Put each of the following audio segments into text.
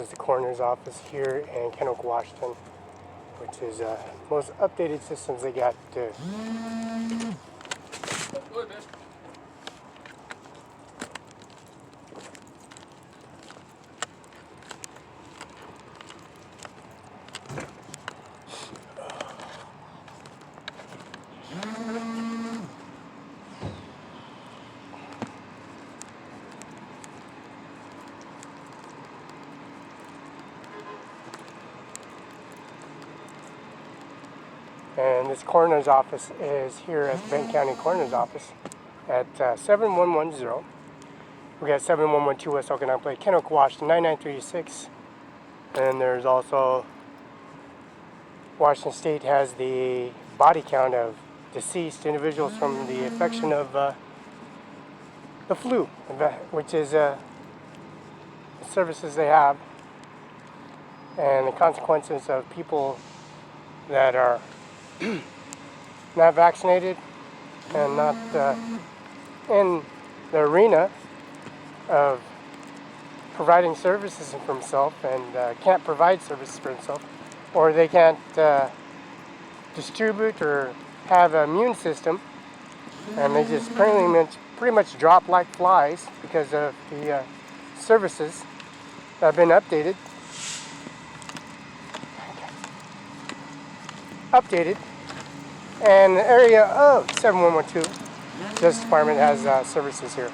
is the coroner's office here in Kennewick, Washington, which is most updated systems they got. And this coroner's office is here at the Benton County Coroner's Office at 7110. We got 7112 West Okanagan Place, Kennewick, Washington, 99386. And there's also Washington State has the body count of deceased individuals from the infection of the flu, which is the services they have, and the consequences of people that are not vaccinated and not in the arena of providing services for himself and can't provide services for himself, or they can't distribute or have an immune system, and they just pretty much drop like flies because of the services that have been updated. And the area of 7112, Justice Department has services here.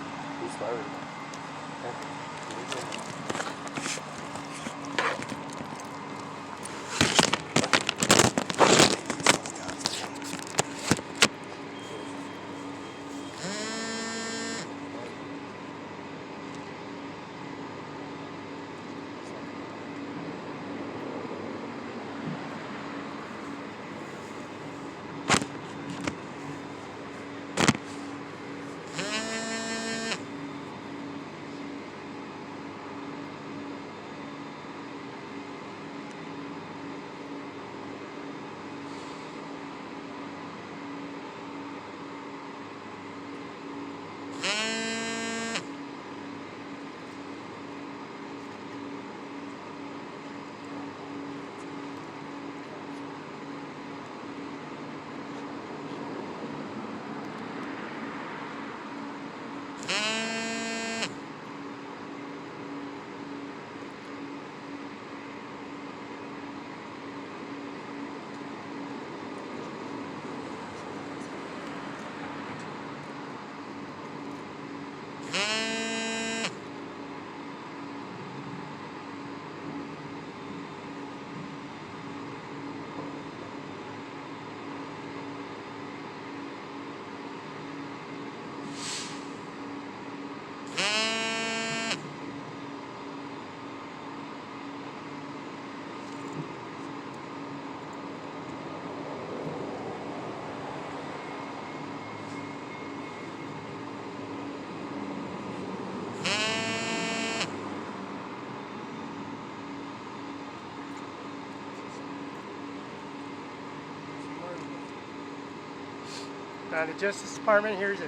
Now the Justice Department, here's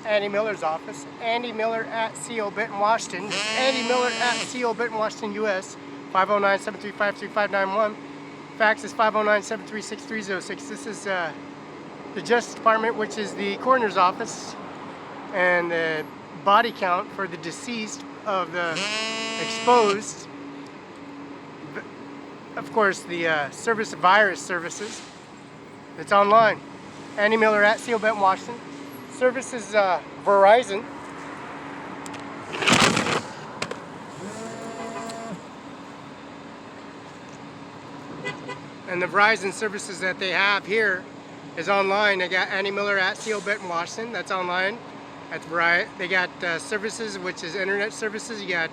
Andy Miller's office. Andy Miller at CO Benton, Washington. Andy Miller at CO Benton, Washington, US. 509-735-3591. Fax is 509-736-306. This is the Justice Department, which is the coroner's office, and the body count for the deceased of the exposed. Of course, the virus services. It's online. Andy Miller at CO Benton, Washington. Service is Verizon. And the Verizon services that they have here is online. They got Andy Miller at CO Benton, Washington. That's online. That's Verizon. They got services, which is internet services. You got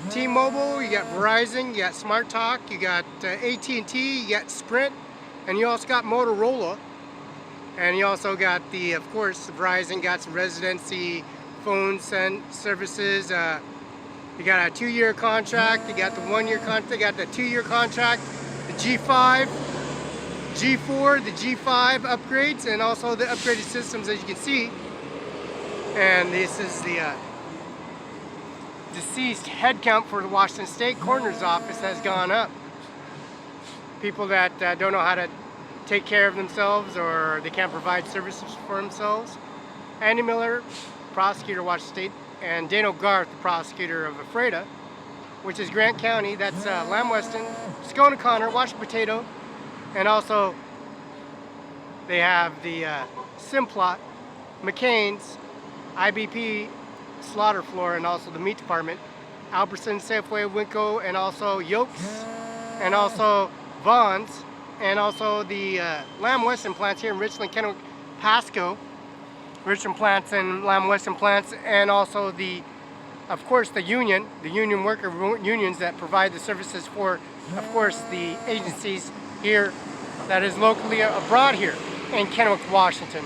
T-Mobile, you got Verizon, you got Smart Talk, you got AT&T, you got Sprint, and you also got Motorola. And you also got of course, Verizon got some residency phone services. You got a 2-year contract, you got the 1-year contract, you got the 2-year contract, the G5, G4, the G5 upgrades, and also the upgraded systems, as you can see. And this is the deceased head count for the Washington State Coroner's Office has gone up. People that don't know how to take care of themselves or they can't provide services for themselves. Andy Miller, prosecutor, Washington State, and Dano Garth, the prosecutor of Ephrata, which is Grant County. That's Lamb Weston, Scone O'Connor, Washington Potato, and also they have the Simplot, McCain's, IBP, Slaughter Floor, and also the meat department, Albertson, Safeway, Winco, and also Yokes, and also Vaughn's, and also the Lamb Weston plants here in Richland, Kennewick, Pasco, Richland plants and Lamb Weston plants, and also the, of course, the union worker unions that provide the services for, of course, the agencies here that is locally abroad here in Kennewick, Washington.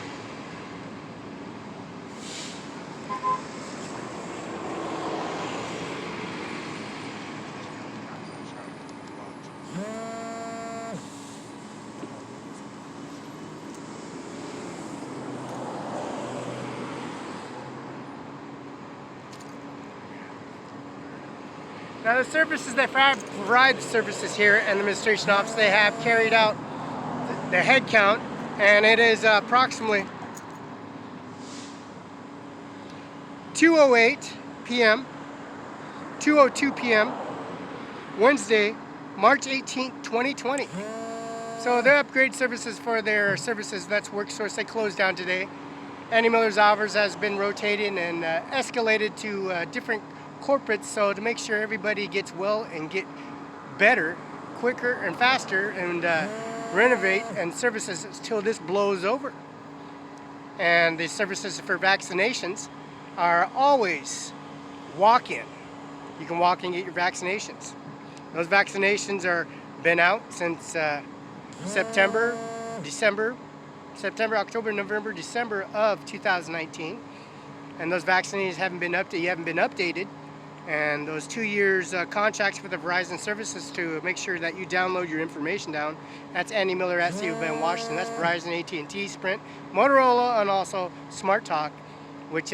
Now the services that provide services here in the administration office, they have carried out the head count, and it is approximately 2:08 p.m., 2:02 p.m., Wednesday, March 18th, 2020. So their upgrade services for their services, that's work source, they closed down today. Andy Miller's hours has been rotating and escalated to different corporates, so to make sure everybody gets well and get better, quicker and faster, and renovate and services until this blows over. And the services for vaccinations are always walk-in. You can walk in and get your vaccinations. Those vaccinations are been out since September, October, November, December of 2019. And those vaccines haven't been updated. And those 2 years contracts with the Verizon services to make sure that you download your information down. That's Andy Miller at CO Ben Washington. That's Verizon, AT&T, Sprint, Motorola, and also Smart Talk, which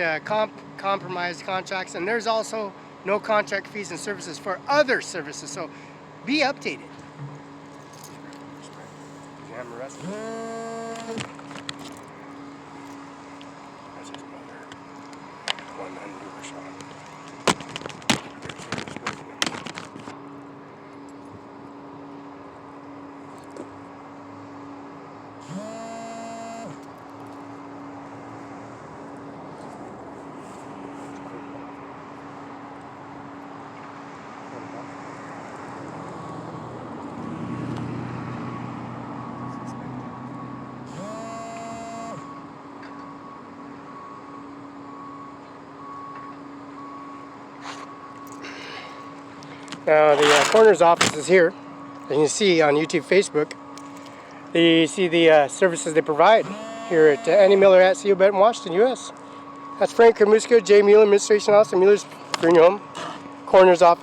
compromise contracts. And there's also no contract fees and services for other services. So be updated. Now the coroner's office is here. As you can see on YouTube, Facebook. You see the services they provide here at Andy Miller at CO Benton, Washington, U.S. That's Frank Kermuska, J. Mueller, Administration Office, Mueller's Bring You Home, Coroner's Office.